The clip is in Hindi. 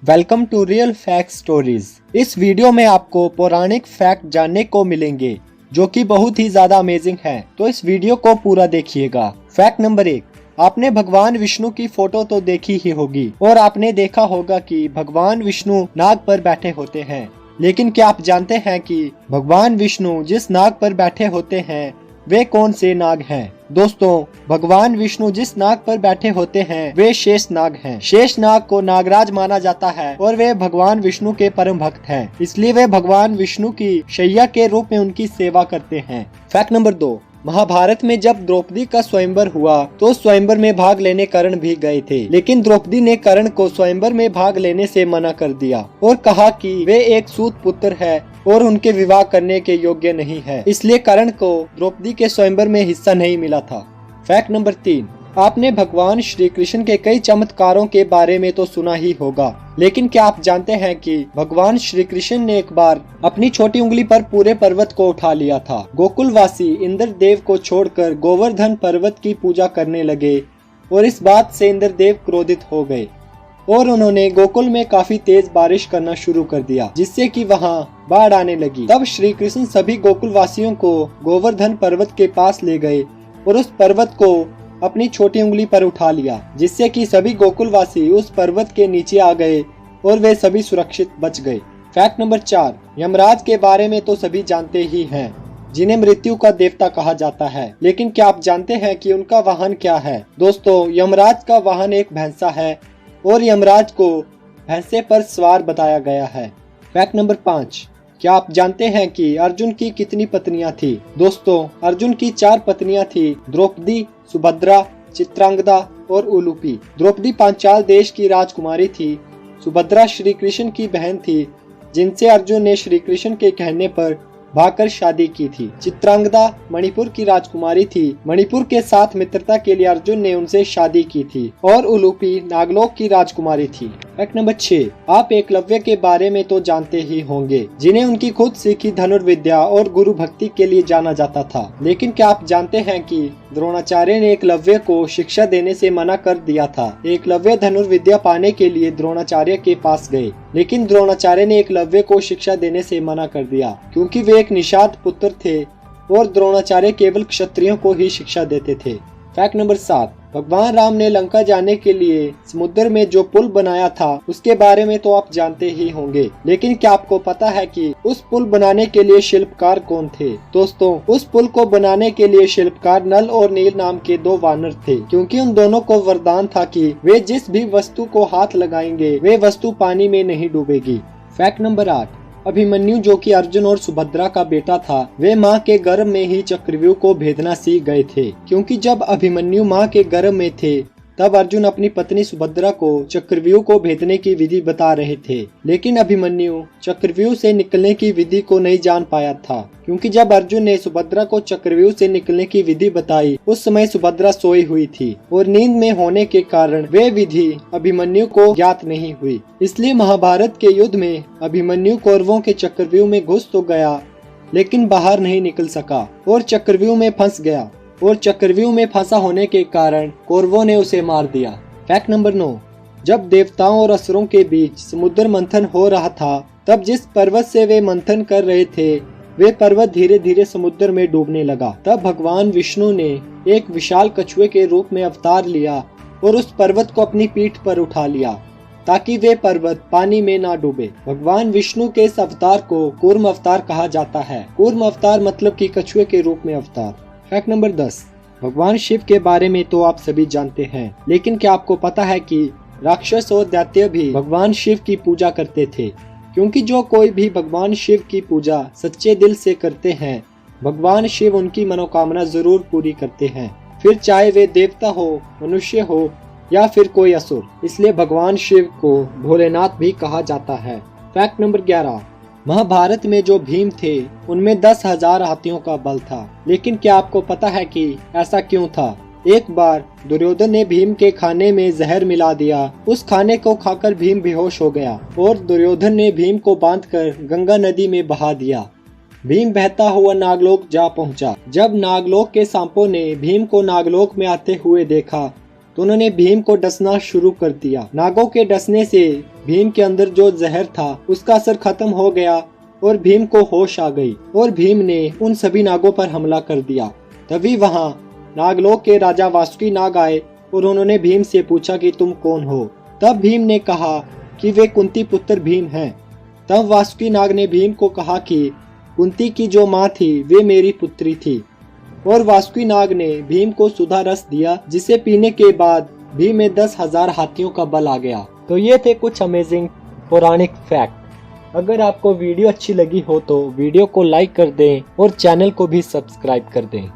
Welcome to real fact stories. इस वीडियो में आपको पौराणिक फैक्ट जानने को मिलेंगे जो कि बहुत ही ज्यादा अमेजिंग है, तो इस वीडियो को पूरा देखिएगा। फैक्ट नंबर 1, आपने भगवान विष्णु की फोटो तो देखी ही होगी और आपने देखा होगा कि भगवान विष्णु नाग पर बैठे होते हैं। लेकिन क्या आप जानते हैं कि भगवान विष्णु जिस नाग पर बैठे होते हैं वे कौन से नाग हैं? दोस्तों, भगवान विष्णु जिस नाग पर बैठे होते हैं वे शेष नाग हैं। शेष नाग को नागराज माना जाता है और वे भगवान विष्णु के परम भक्त हैं, इसलिए वे भगवान विष्णु की शैया के रूप में उनकी सेवा करते हैं। फैक्ट नंबर 2, महाभारत में जब द्रौपदी का स्वयंवर हुआ तो स्वयंवर में भाग लेने कर्ण भी गए थे, लेकिन द्रौपदी ने कर्ण को स्वयंवर में भाग लेने से मना कर दिया और कहा कि वे एक सूत पुत्र है और उनके विवाह करने के योग्य नहीं है, इसलिए कर्ण को द्रौपदी के स्वयंवर में हिस्सा नहीं मिला था। फैक्ट नंबर 3, आपने भगवान श्री कृष्ण के कई चमत्कारों के बारे में तो सुना ही होगा, लेकिन क्या आप जानते हैं कि भगवान श्री कृष्ण ने एक बार अपनी छोटी उंगली पर पूरे पर्वत को उठा लिया था। गोकुलवासी इंद्रदेव को छोड़कर गोवर्धन पर्वत की पूजा करने लगे और इस बात से इंद्रदेव क्रोधित हो गए और उन्होंने गोकुल में काफी तेज बारिश करना शुरू कर दिया, जिससे कि वहां बाढ़ आने लगी। तब श्री कृष्ण सभी गोकुलवासियों को गोवर्धन पर्वत के पास ले गए और उस पर्वत को अपनी छोटी उंगली पर उठा लिया, जिससे कि सभी गोकुलवासी उस पर्वत के नीचे आ गए और वे सभी सुरक्षित बच गए। फैक्ट नंबर 4, यमराज के बारे में तो सभी जानते ही हैं, जिन्हें मृत्यु का देवता कहा जाता है, लेकिन क्या आप जानते हैं कि उनका वाहन क्या है? दोस्तों, यमराज का वाहन एक भैंसा है और यमराज को भैंसे पर सवार बताया गया है। फैक्ट नंबर 5, क्या आप जानते हैं कि अर्जुन की कितनी पत्नियां थी? दोस्तों, अर्जुन की 4 पत्नियां थी, द्रौपदी, सुभद्रा, चित्रांगदा और उलूपी। द्रौपदी पांचाल देश की राजकुमारी थी। सुभद्रा श्री कृष्ण की बहन थी, जिनसे अर्जुन ने श्री कृष्ण के कहने पर भागकर शादी की थी। चित्रांगदा मणिपुर की राजकुमारी थी। मणिपुर के साथ मित्रता के लिए अर्जुन ने उनसे शादी की थी। और उलूपी नागलोक की राजकुमारी थी। फैक्ट नंबर 6, आप एकलव्य के बारे में तो जानते ही होंगे, जिन्हें उनकी खुद सीखी धनुर्विद्या और गुरु भक्ति के लिए जाना जाता था। लेकिन क्या आप जानते हैं कि द्रोणाचार्य ने एकलव्य को शिक्षा देने से मना कर दिया था। एकलव्य धनुर्विद्या पाने के लिए द्रोणाचार्य के पास गए, लेकिन द्रोणाचार्य ने एकलव्य को शिक्षा देने से मना कर दिया, क्योंकि वे एक निषाद पुत्र थे और द्रोणाचार्य केवल क्षत्रियों को ही शिक्षा देते थे। फैक्ट नंबर 7, भगवान राम ने लंका जाने के लिए समुद्र में जो पुल बनाया था उसके बारे में तो आप जानते ही होंगे, लेकिन क्या आपको पता है कि उस पुल बनाने के लिए शिल्पकार कौन थे? दोस्तों, उस पुल को बनाने के लिए शिल्पकार नल और नील नाम के 2 वानर थे, क्योंकि उन दोनों को वरदान था कि वे जिस भी वस्तु को हाथ लगाएंगे वे वस्तु पानी में नहीं डूबेगी। फैक्ट नंबर 8, अभिमन्यु जो कि अर्जुन और सुभद्रा का बेटा था, वे माँ के गर्भ में ही चक्रव्यूह को भेदना सीख गए थे, क्योंकि जब अभिमन्यु माँ के गर्भ में थे तब अर्जुन अपनी पत्नी सुभद्रा को चक्रव्यूह को भेदने की विधि बता रहे थे, लेकिन अभिमन्यु चक्रव्यूह से निकलने की विधि को नहीं जान पाया था, क्योंकि जब अर्जुन ने सुभद्रा को चक्रव्यूह से निकलने की विधि बताई उस समय सुभद्रा सोई हुई थी और नींद में होने के कारण वे विधि अभिमन्यु को ज्ञात नहीं हुई। इसलिए महाभारत के युद्ध में अभिमन्यु कौरवों के चक्रव्यूह में घुस तो गया, लेकिन बाहर नहीं निकल सका और चक्रव्यूह में फंस गया और चक्रव्यूह में फंसा होने के कारण कौरवों ने उसे मार दिया। फैक्ट नंबर 9, जब देवताओं और असुरों के बीच समुद्र मंथन हो रहा था तब जिस पर्वत से वे मंथन कर रहे थे वे पर्वत धीरे धीरे समुद्र में डूबने लगा। तब भगवान विष्णु ने एक विशाल कछुए के रूप में अवतार लिया और उस पर्वत को अपनी पीठ पर उठा लिया ताकि वे पर्वत पानी में ना डूबे। भगवान विष्णु के इस अवतार को कूर्म अवतार कहा जाता है। कूर्म अवतार मतलब कि कछुए के रूप में अवतार। फैक्ट नंबर 10, भगवान शिव के बारे में तो आप सभी जानते हैं, लेकिन क्या आपको पता है कि राक्षस और दैत्य भी भगवान शिव की पूजा करते थे, क्योंकि जो कोई भी भगवान शिव की पूजा सच्चे दिल से करते हैं भगवान शिव उनकी मनोकामना जरूर पूरी करते हैं, फिर चाहे वे देवता हो, मनुष्य हो या फिर कोई असुर। इसलिए भगवान शिव को भोलेनाथ भी कहा जाता है। फैक्ट नंबर 11, महाभारत में जो भीम थे उनमें 10,000 हाथियों का बल था, लेकिन क्या आपको पता है कि ऐसा क्यों था? एक बार दुर्योधन ने भीम के खाने में जहर मिला दिया। उस खाने को खाकर भीम बेहोश हो गया और दुर्योधन ने भीम को बांधकर गंगा नदी में बहा दिया। भीम बहता हुआ नागलोक जा पहुंचा। जब नागलोक के सांपों ने भीम को नागलोक में आते हुए देखा तो उन्होंने भीम को डसना शुरू कर दिया। नागों के डसने से भीम के अंदर जो जहर था उसका असर खत्म हो गया और भीम को होश आ गई और भीम ने उन सभी नागों पर हमला कर दिया। तभी वहां नागलोक के राजा वासुकी नाग आए और उन्होंने भीम से पूछा कि तुम कौन हो। तब भीम ने कहा कि वे कुंती पुत्र भीम हैं। तब वासुकी नाग ने भीम को कहा कि कुंती की जो माँ थी वे मेरी पुत्री थी। और वासुकी नाग ने भीम को सुधा रस दिया, जिसे पीने के बाद भीम में 10,000 हाथियों का बल आ गया। तो ये थे कुछ अमेजिंग पौराणिक फैक्ट। अगर आपको वीडियो अच्छी लगी हो तो वीडियो को लाइक कर दें और चैनल को भी सब्सक्राइब कर दें।